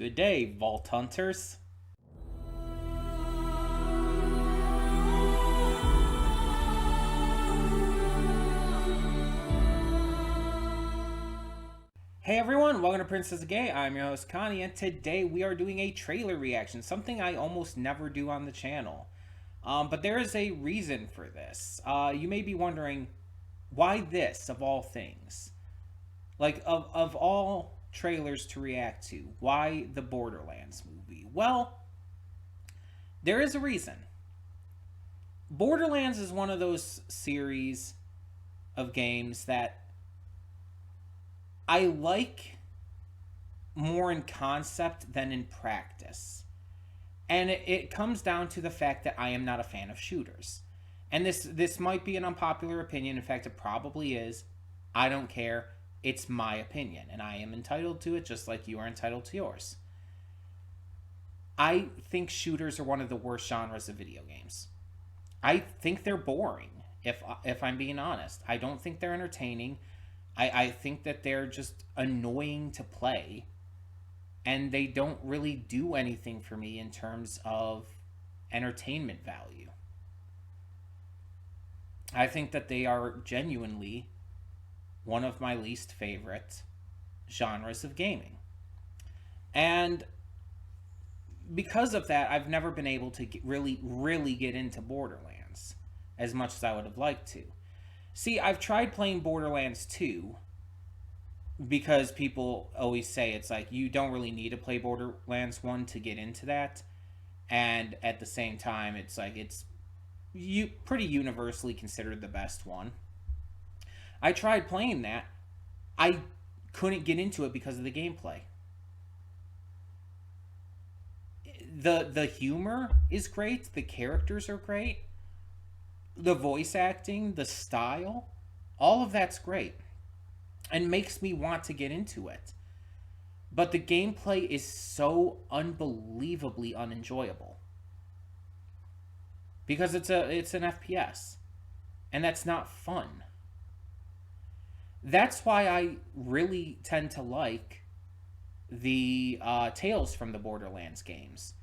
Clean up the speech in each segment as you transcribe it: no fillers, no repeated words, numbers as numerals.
Good day, Vault Hunters. Hey everyone, welcome to Princess Gay. I'm your host Connie, and today we are doing a trailer reaction, something I almost never do on the channel. But there is a reason for this. You may be wondering, why this of all things? Like, of all trailers to react to, why the Borderlands movie? Well, there is a reason. Borderlands is one of those series of games that I like more in concept than in practice. And it comes down to the fact that I am not a fan of shooters. And this might be an unpopular opinion. In fact, it probably is. I don't care. It's my opinion, and I am entitled to it just like you are entitled to yours. I think shooters are one of the worst genres of video games. I think they're boring, if I'm being honest. I don't think they're entertaining. I think that they're just annoying to play, and they don't really do anything for me in terms of entertainment value. I think that they are genuinely one of my least favorite genres of gaming. And because of that, I've never been able to really get into Borderlands as much as I would have liked to. See, I've tried playing Borderlands 2 because people always say it's like you don't really need to play Borderlands 1 to get into that. And at the same time, it's like it's pretty universally considered the best one. I tried playing that. I couldn't get into it because of the gameplay. The humor is great. The characters are great. The voice acting, the style, all of that's great. And makes me want to get into it. But the gameplay is so unbelievably unenjoyable. Because it's an FPS. And that's not fun. That's why I really tend to like the Tales from the Borderlands games.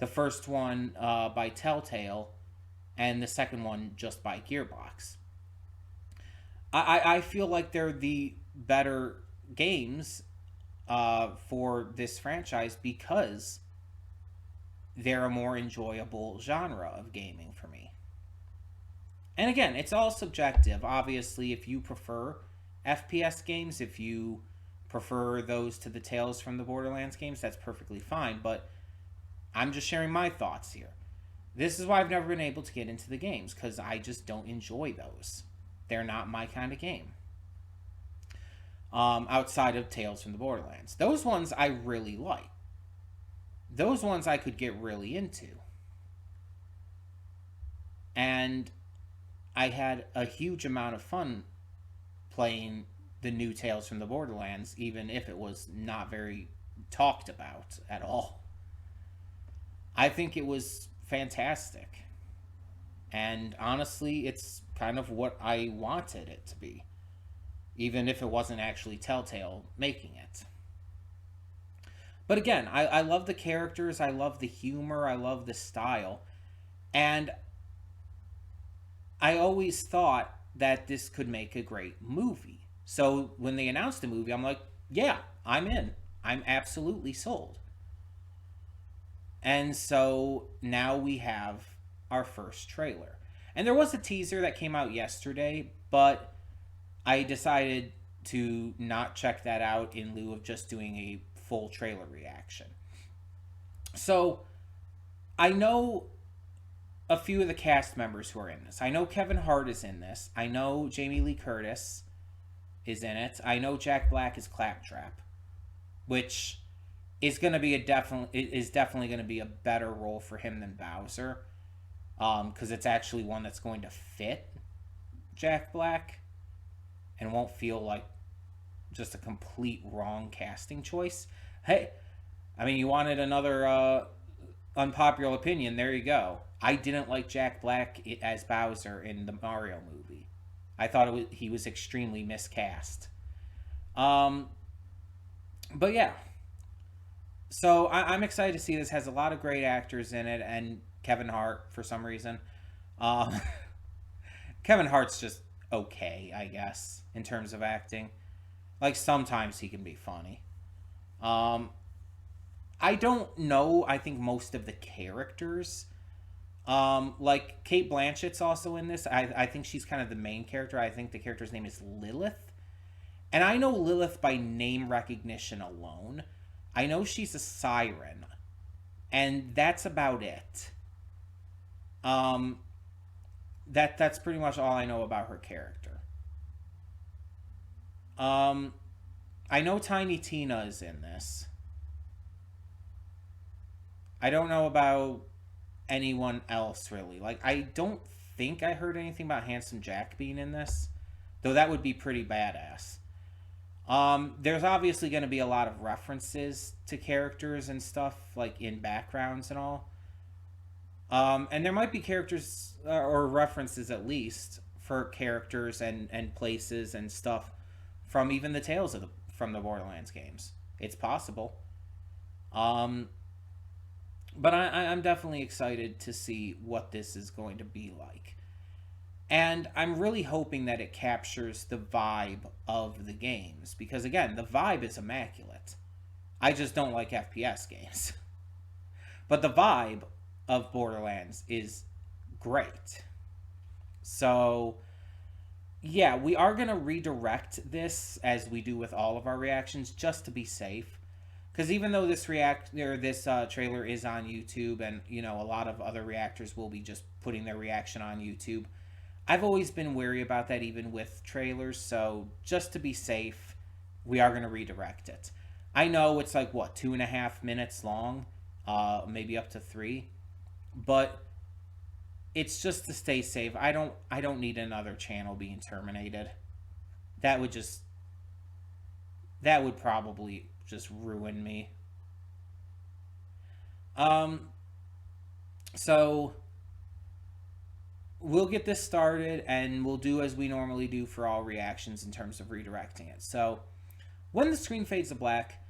The first one by Telltale, and the second one just by Gearbox. I feel like they're the better games for this franchise because they're a more enjoyable genre of gaming for me. And again, it's all subjective. Obviously, if you prefer FPS games, if you prefer those to the Tales from the Borderlands games, that's perfectly fine, but I'm just sharing my thoughts here. This is why I've never been able to get into the games, because I just don't enjoy those. They're not my kind of game. Outside of Tales from the Borderlands. Those ones I really like. Those ones I could get really into. And I had a huge amount of fun playing the new Tales from the Borderlands, even if it was not very talked about at all. I think it was fantastic. And honestly, it's kind of what I wanted it to be, even if it wasn't actually Telltale making it. But again, I love the characters, I love the humor, I love the style, and I always thought that this could make a great movie. So when they announced the movie, I'm like, yeah, I'm in. I'm absolutely sold. And so now we have our first trailer. And there was a teaser that came out yesterday, but I decided to not check that out in lieu of just doing a full trailer reaction. So I know a few of the cast members who are in this. I know Kevin Hart is in this. I know Jamie Lee Curtis is in it. I know Jack Black is Claptrap, which is going to be definitely going to be a better role for him than Bowser, because it's actually one that's going to fit Jack Black and won't feel like just a complete wrong casting choice. Hey, I mean, you wanted another unpopular opinion, there you go. I didn't like Jack Black as Bowser in the Mario movie. I thought he was extremely miscast. But yeah. So I'm excited to see this. Has a lot of great actors in it, and Kevin Hart for some reason. Um, Kevin Hart's just okay, I guess, in terms of acting. Like sometimes he can be funny. Um, I don't know. I think most of the characters. Like Kate Blanchett's also in this. I think she's kind of the main character. I think the character's name is Lilith. And I know Lilith by name recognition alone. I know she's a siren, and that's about it. Um, that's pretty much all I know about her character. Um, I know Tiny Tina is in this. I don't know about anyone else really. Like I don't think I heard anything about Handsome Jack being in this, though that would be pretty badass. There's obviously going to be a lot of references to characters and stuff, like in backgrounds and all. And there might be characters or references at least for characters and places and stuff from even the tales of from the Borderlands games. It's possible. Um, but I'm definitely excited to see what this is going to be like. And I'm really hoping that it captures the vibe of the games because again, the vibe is immaculate. I just don't like FPS games. But the vibe of Borderlands is great. So, yeah, we are going to redirect this as we do with all of our reactions just to be safe. Because even though this trailer is on YouTube, and a lot of other reactors will be just putting their reaction on YouTube, I've always been wary about that even with trailers, so just to be safe, we are going to redirect it. I know it's like, what, 2.5 minutes long? Maybe up to 3. But it's just to stay safe. I don't need another channel being terminated. That would just that would probably just ruin me. Um so we'll get this started and we'll do as we normally do for all reactions in terms of redirecting it. So, when the screen fades to black,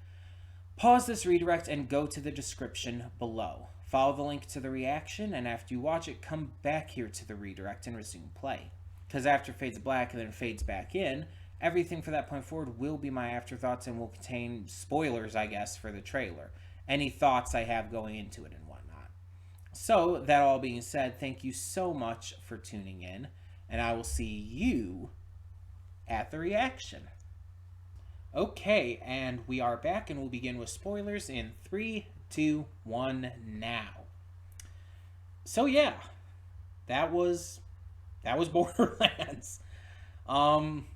pause this redirect and go to the description below. Follow the link to the reaction, and after you watch it, come back here to the redirect and resume play. Because after it fades to black and then fades back in, everything for that point forward will be my afterthoughts and will contain spoilers, I guess, for the trailer. Any thoughts I have going into it and whatnot. So, that all being said, thank you so much for tuning in, and I will see you at the reaction. Okay, and we are back, and we'll begin with spoilers in 3, 2, 1, now. So yeah, that was Borderlands. Um,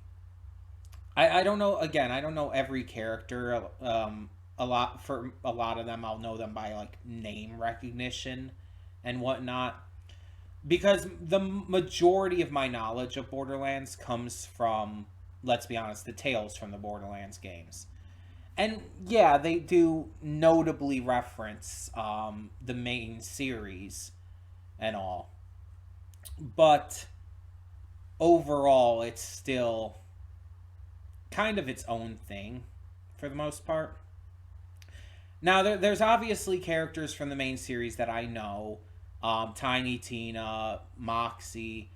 I don't know. Again, I don't know every character. A lot of them, I'll know them by like name recognition and whatnot. Because the majority of my knowledge of Borderlands comes from, let's be honest, the tales from the Borderlands games. And yeah, they do notably reference the main series and all. But overall, it's still kind of its own thing for the most part. Now, there's obviously characters from the main series that I know. Tiny Tina, Moxie,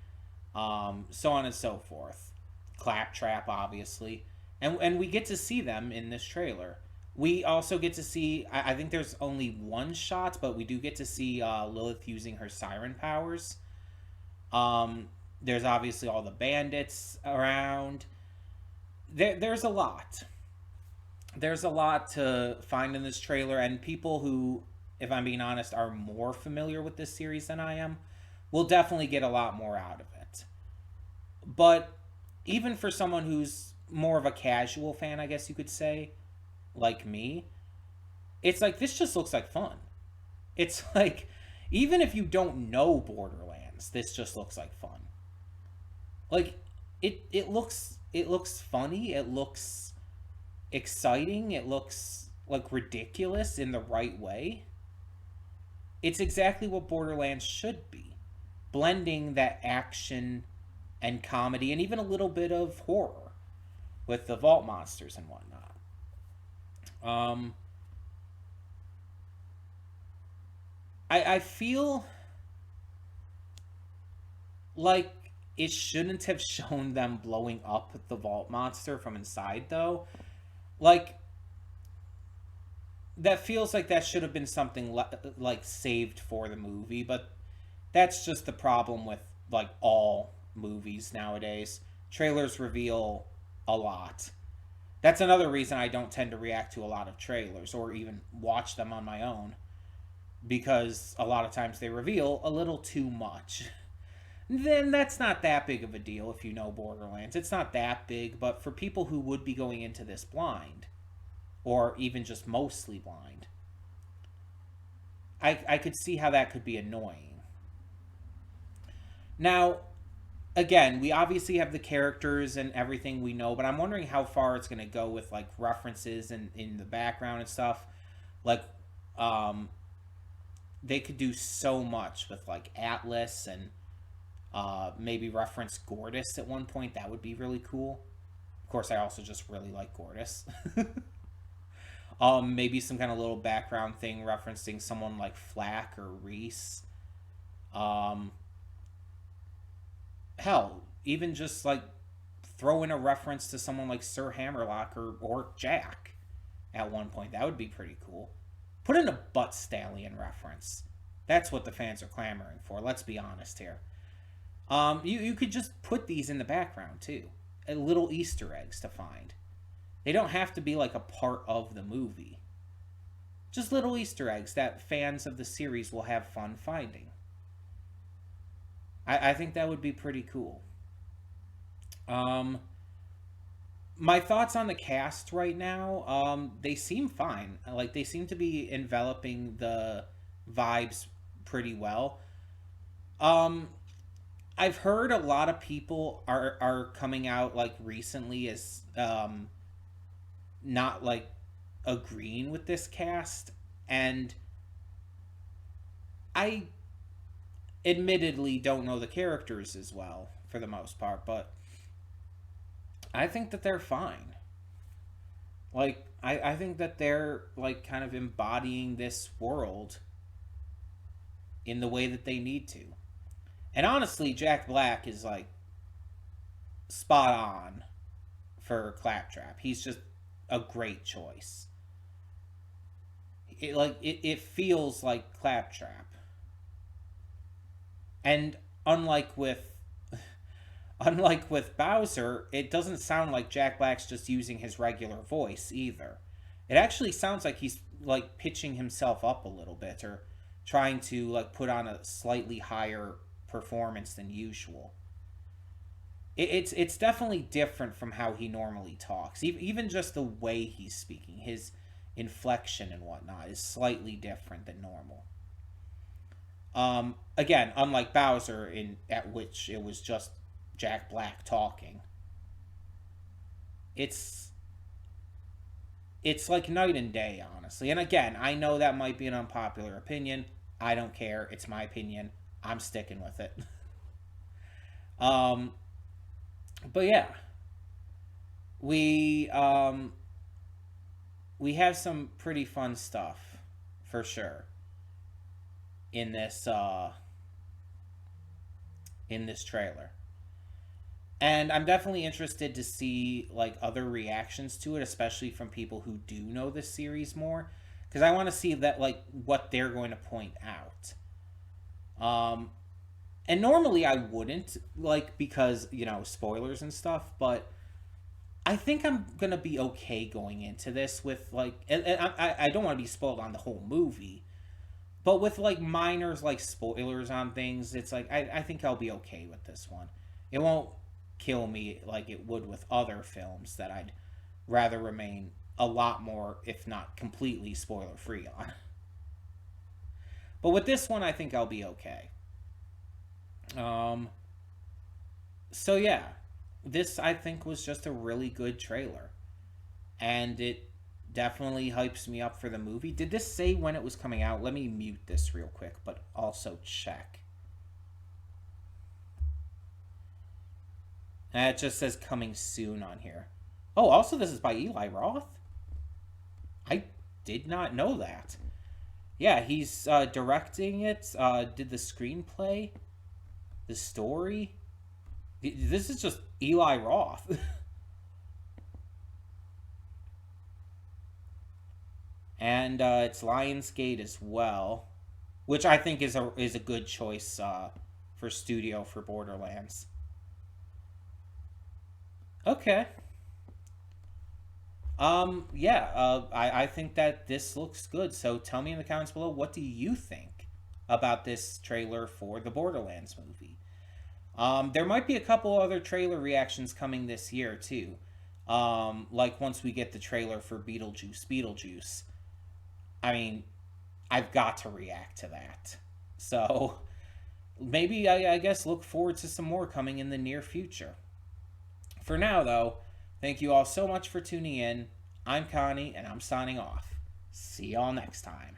so on and so forth. Claptrap, obviously. And we get to see them in this trailer. We also get to see, I think there's only one shot, but we do get to see Lilith using her siren powers. There's obviously all the bandits around. There's a lot. There's a lot to find in this trailer, and people who, if I'm being honest, are more familiar with this series than I am, will definitely get a lot more out of it. But even for someone who's more of a casual fan, I guess you could say, like me, it's like, this just looks like fun. It's like, even if you don't know Borderlands, this just looks like fun. Like, it looks funny, it looks exciting, it looks like ridiculous in the right way. It's exactly what Borderlands should be. Blending that action and comedy and even a little bit of horror with the vault monsters and whatnot. Um, I feel like it shouldn't have shown them blowing up the vault monster from inside, though. Like, that feels like that should have been something like saved for the movie, but that's just the problem with like all movies nowadays. Trailers reveal a lot. That's another reason I don't tend to react to a lot of trailers or even watch them on my own, because a lot of times they reveal a little too much. Then that's not that big of a deal if you know Borderlands. It's not that big, but for people who would be going into this blind, or even just mostly blind, I could see how that could be annoying. Now, again, we obviously have the characters and everything we know, but I'm wondering how far it's going to go with like references and in the background and stuff. Like, they could do so much with like Atlas and maybe reference Gortys at one point. That would be really cool. Of course, I also just really like Gortys. Maybe some kind of little background thing referencing someone like Flack or Reese. Hell, even just like throw in a reference to someone like Sir Hammerlock or Jack at one point. That would be pretty cool. Put in a butt stallion reference. That's what the fans are clamoring for. Let's be honest here. You could just put these in the background too, little Easter eggs to find. They don't have to be like a part of the movie. Just little Easter eggs that fans of the series will have fun finding. I think that would be pretty cool. My thoughts on the cast right now, they seem fine. Like, they seem to be enveloping the vibes pretty well. I've heard a lot of people are coming out like recently as not like agreeing with this cast, and I admittedly don't know the characters as well for the most part, but I think that they're fine. Like, I think that they're like kind of embodying this world in the way that they need to. And honestly, Jack Black is like spot on for Claptrap. He's just a great choice. It feels like Claptrap. And unlike with Bowser, it doesn't sound like Jack Black's just using his regular voice either. It actually sounds like he's like pitching himself up a little bit, or trying to like put on a slightly higher performance than usual. It's definitely different from how he normally talks. Even just the way he's speaking, his inflection and whatnot is slightly different than normal. Again, unlike Bowser, at which it was just Jack Black talking. It's like night and day, honestly. And again, I know that might be an unpopular opinion. I don't care. It's my opinion. I'm sticking with it. But yeah, we have some pretty fun stuff for sure in this trailer. And I'm definitely interested to see like other reactions to it, especially from people who do know this series more, because I want to see that like what they're going to point out. And normally I wouldn't, like, because, you know, spoilers and stuff, but I think I'm gonna be okay going into this with like, and I don't want to be spoiled on the whole movie, but with like minor like spoilers on things, it's like I think I'll be okay with this one. It won't kill me like it would with other films that I'd rather remain a lot more, if not completely, spoiler free on. But with this one, I think I'll be okay. So yeah, this I think was just a really good trailer, and it definitely hypes me up for the movie. Did this say when it was coming out? Let me mute this real quick, but also check. And it just says coming soon on here. Oh, also this is by Eli Roth? I did not know that. Yeah, he's directing it, did the screenplay, the story. This is just Eli Roth. And it's Lionsgate as well, which I think is a good choice for studio for Borderlands. Okay. Yeah, I think that this looks good. So tell me in the comments below, what do you think about this trailer for the Borderlands movie? There might be a couple other trailer reactions coming this year too. Like once we get the trailer for Beetlejuice. I mean, I've got to react to that. So maybe I guess look forward to some more coming in the near future. For now, though, thank you all so much for tuning in. I'm Connie, and I'm signing off. See y'all next time.